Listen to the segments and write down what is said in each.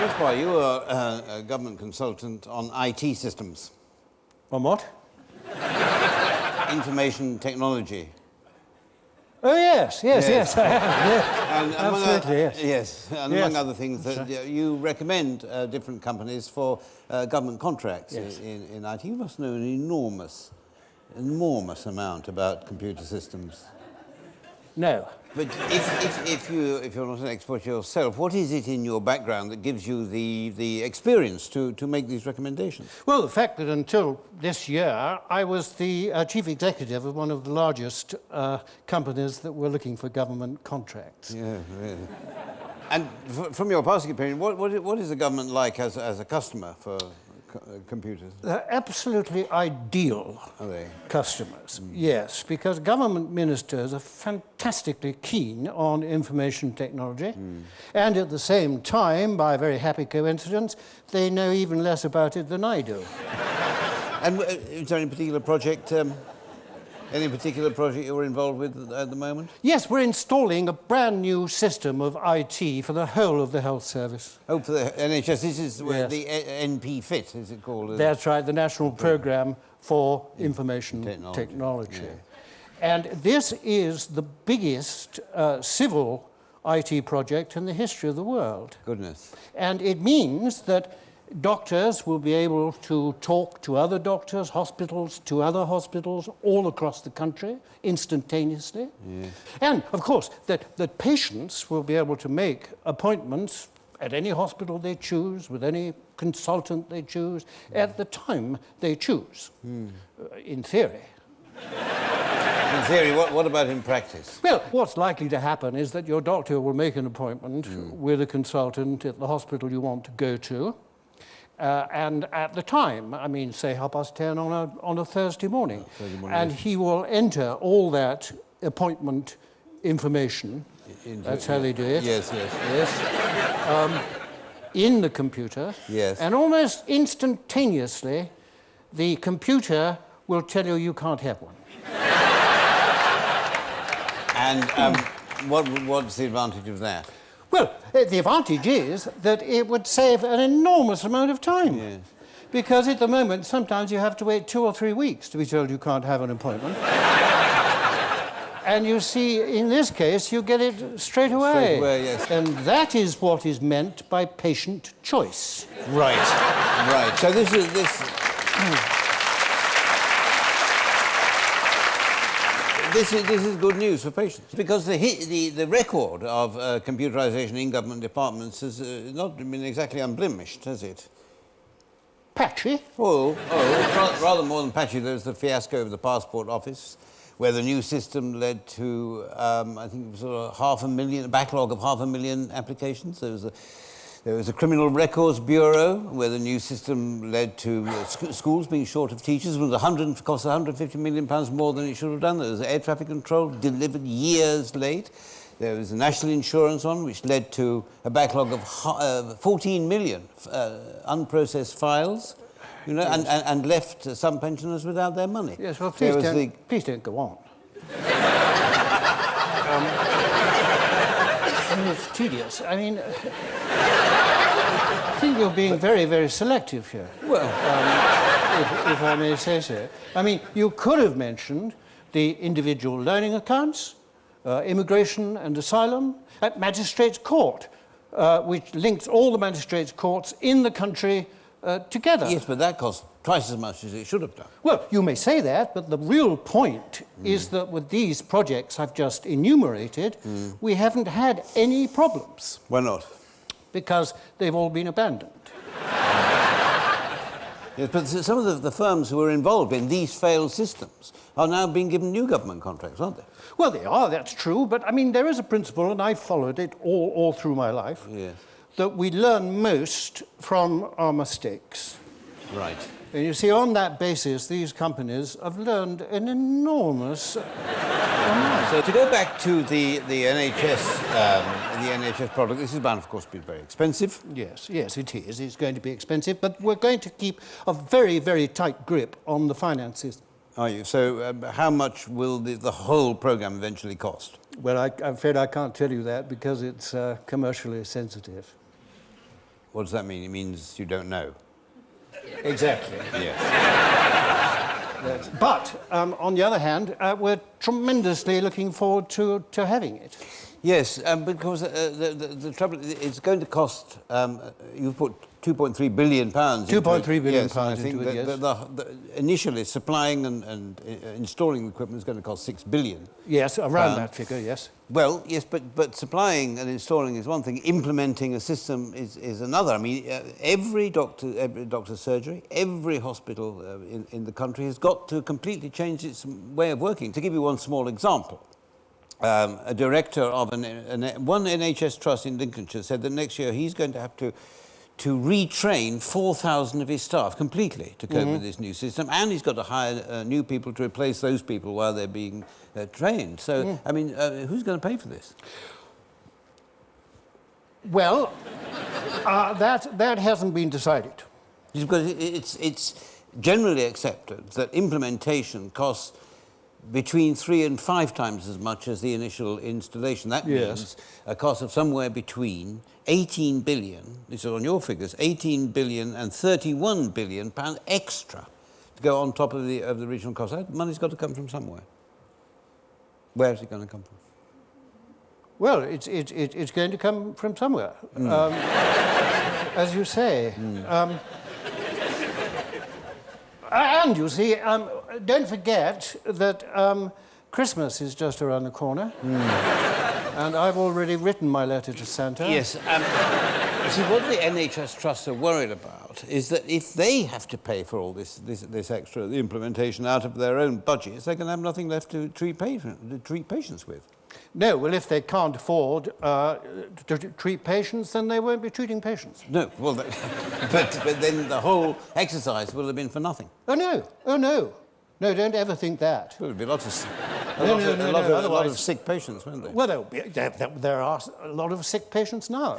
That's why you are a government consultant on IT systems. On what? Information technology. Oh, yes, I have. Yeah. And Absolutely, yes. Yes, and Yes. among other things, that you recommend different companies for government contracts in IT. You must know an enormous amount about computer systems. No. But if you're not an expert yourself, what is it in your background that gives you the experience to make these recommendations? Well, the fact that until this year, I was the chief executive of one of the largest companies that were looking for government contracts. Yeah, really. And from your past experience, what is the government like as a customer for computers? They're absolutely ideal Are they? customers, yes, because government ministers are fantastically keen on information technology, and at the same time, by a very happy coincidence, they know even less about it than I do. And is there any particular project you're involved with at the moment? Yes, we're installing a brand new system of IT for the whole of the health service. Oh, for the NHS. This is Yes. the NP Fit, is it called? That's right, the National Programme for Information Technology. Yeah. And this is the biggest civil IT project in the history of the world. Goodness. And it means that doctors will be able to talk to other doctors, hospitals to other hospitals all across the country instantaneously. Yes. And, of course, that patients will be able to make appointments at any hospital they choose, with any consultant they choose, at the time they choose, in theory. In theory, what about in practice? Well, what's likely to happen is that your doctor will make an appointment with a consultant at the hospital you want to go to, and at the time, I mean, say 10:30 on a Thursday morning. And he will enter all that appointment information, that's how they do it. Yes. In the computer. Yes. And almost instantaneously, the computer will tell you you can't have one. And what's the advantage of that? Well, the advantage is that it would save an enormous amount of time. Yes. Because at the moment, sometimes you have to wait 2 or 3 weeks to be told you can't have an appointment. And you see, in this case, you get it straight away. Straight away, yes. And that is what is meant by patient choice. Right. So this is... This is good news for patients, because the record of computerisation in government departments has not been exactly unblemished, has it? Patchy. Rather more than patchy. There's the fiasco of the passport office, where the new system led to, I think it was a backlog of 500,000 applications. There was a criminal records bureau where the new system led to schools being short of teachers. It cost £150 million more than it should have done. There was air traffic control delivered years late. There was a national insurance one, which led to a backlog of 14 million unprocessed files, and left some pensioners without their money. Yes, well, please don't go on. It's tedious. I mean, I think you're being very, very selective here. Well, if I may say so. I mean, you could have mentioned the individual learning accounts, immigration and asylum, at magistrates' court, which links all the magistrates' courts in the country together. Yes, but that cost twice as much as it should have done. Well, you may say that, but the real point is that with these projects I've just enumerated, we haven't had any problems. Why not? Because they've all been abandoned. Yes, but some of the firms who are involved in these failed systems are now being given new government contracts, aren't they? Well, they are, that's true, but I mean, there is a principle, and I've followed it all through my life, that we learn most from our mistakes. Right. And you see, on that basis, these companies have learned an enormous amount. So to go back to the NHS product, this is bound, of course, to be very expensive. Yes, it is. It's going to be expensive, but we're going to keep a very, very tight grip on the finances. Are you? So how much will the whole programme eventually cost? Well, I'm afraid I can't tell you that because it's commercially sensitive. What does that mean? It means you don't know. Exactly. Yes. But, on the other hand, we're tremendously looking forward to having it. Yes, because the trouble, it's going to cost, you've put £2.3 billion into it. 2.3 billion yes, pounds and I think into it, yes. Initially, supplying and installing the equipment is going to cost £6 billion. Yes, around that figure, yes. Well, yes, but supplying and installing is one thing. Implementing a system is another. I mean, every doctor's surgery, every hospital in the country has got to completely change its way of working. To give you one small example, a director of one NHS trust in Lincolnshire said that next year he's going to have to retrain 4,000 of his staff completely to cope with this new system, and he's got to hire new people to replace those people while they're being trained. So, I mean, who's going to pay for this? Well, that hasn't been decided. Because it's generally accepted that implementation costs between 3 and 5 times as much as the initial installation. That means a cost of somewhere between 18 billion, this is on your figures, 18 billion and 31 billion pounds extra to go on top of the original cost. That money's got to come from somewhere. Where is it going to come from? Well, it's going to come from somewhere, as you say. And you see, don't forget that Christmas is just around the corner. And I've already written my letter to Santa. Yes. See, what the NHS trusts are worried about is that if they have to pay for all this extra, the implementation out of their own budgets, they're going to have nothing left to treat patients with. No, well, if they can't afford to treat patients, then they won't be treating patients. No, well, but then the whole exercise will have been for nothing. Oh, no. No, don't ever think that. Well, there'll be lots of a lot of sick patients, won't there? Well, there are a lot of sick patients now.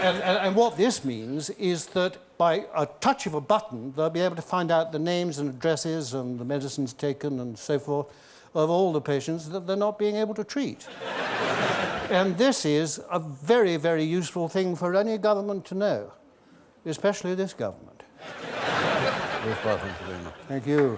And what this means is that by a touch of a button, they'll be able to find out the names and addresses and the medicines taken and so forth of all the patients that they're not being able to treat. And this is a very, very useful thing for any government to know, especially this government. Thank you very much. Thank you.